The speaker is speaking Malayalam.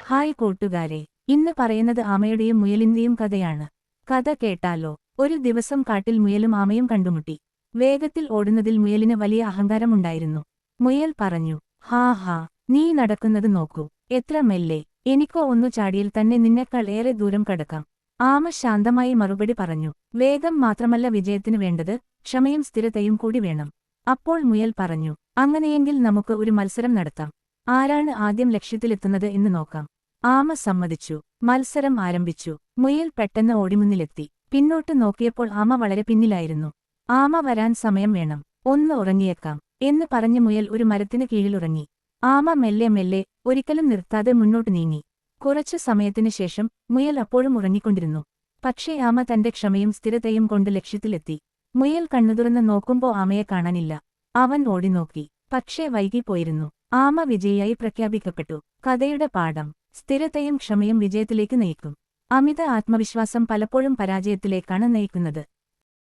ഹായ് കൂട്ടുകാരെ, ഇന്ന് പറയുന്നത് ആമയുടെയും മുയലിന്റെയും കഥയാണ്. കഥ കേട്ടാലോ? ഒരു ദിവസം കാട്ടിൽ മുയലും ആമയും കണ്ടുമുട്ടി. വേഗത്തിൽ ഓടുന്നതിൽ മുയലിന് വലിയ അഹങ്കാരമുണ്ടായിരുന്നു. മുയൽ പറഞ്ഞു, ഹാ ഹാ, നീ നടക്കുന്നത് നോക്കൂ, എത്ര മെല്ലെ. എനിക്കോ ഒന്നു ചാടിയിൽ തന്നെ നിന്നേക്കാൾ ഏറെ ദൂരം കടക്കാം. ആമ ശാന്തമായി മറുപടി പറഞ്ഞു. വേഗം മാത്രമല്ല വിജയത്തിന് വേണ്ടത്, ക്ഷമയും സ്ഥിരതയും കൂടി വേണം. അപ്പോൾ മുയൽ പറഞ്ഞു, അങ്ങനെയെങ്കിൽ നമുക്ക് ഒരു മത്സരം നടത്താം. ആരാണ് ആദ്യം ലക്ഷ്യത്തിലെത്തുന്നത് എന്ന് നോക്കാം. ആമ സമ്മതിച്ചു. മത്സരം ആരംഭിച്ചു. മുയൽ പെട്ടെന്ന് ഓടിമുന്നിലെത്തി. പിന്നോട്ട് നോക്കിയപ്പോൾ ആമ വളരെ പിന്നിലായിരുന്നു. ആമ വരാൻ സമയം വേണം, ഒന്ന് ഉറങ്ങിയേക്കാം എന്ന് പറഞ്ഞ് മുയൽ ഒരു മരത്തിന് കീഴിലുറങ്ങി. ആമ മെല്ലെ മെല്ലെ, ഒരിക്കലും നിർത്താതെ മുന്നോട്ട് നീങ്ങി. കുറച്ചു സമയത്തിനു ശേഷം മുയൽ അപ്പോഴും ഉറങ്ങിക്കൊണ്ടിരുന്നു. പക്ഷേ ആമ തന്റെ ക്ഷമയും സ്ഥിരതയും കൊണ്ട് ലക്ഷ്യത്തിലെത്തി. മുയൽ കണ്ണുതുറന്ന് നോക്കുമ്പോ ആമയെ കാണാനില്ല. അവൻ ഓടിനോക്കി, പക്ഷേ വൈകിപ്പോയിരുന്നു. ആമ വിജയിയായി പ്രഖ്യാപിക്കപ്പെട്ടു. കഥയുടെ പാഠം: സ്ഥിരതയും ക്ഷമയും വിജയത്തിലേക്ക് നയിക്കും. അമിത ആത്മവിശ്വാസം പലപ്പോഴും പരാജയത്തിലേക്കാണ് നയിക്കുന്നത്.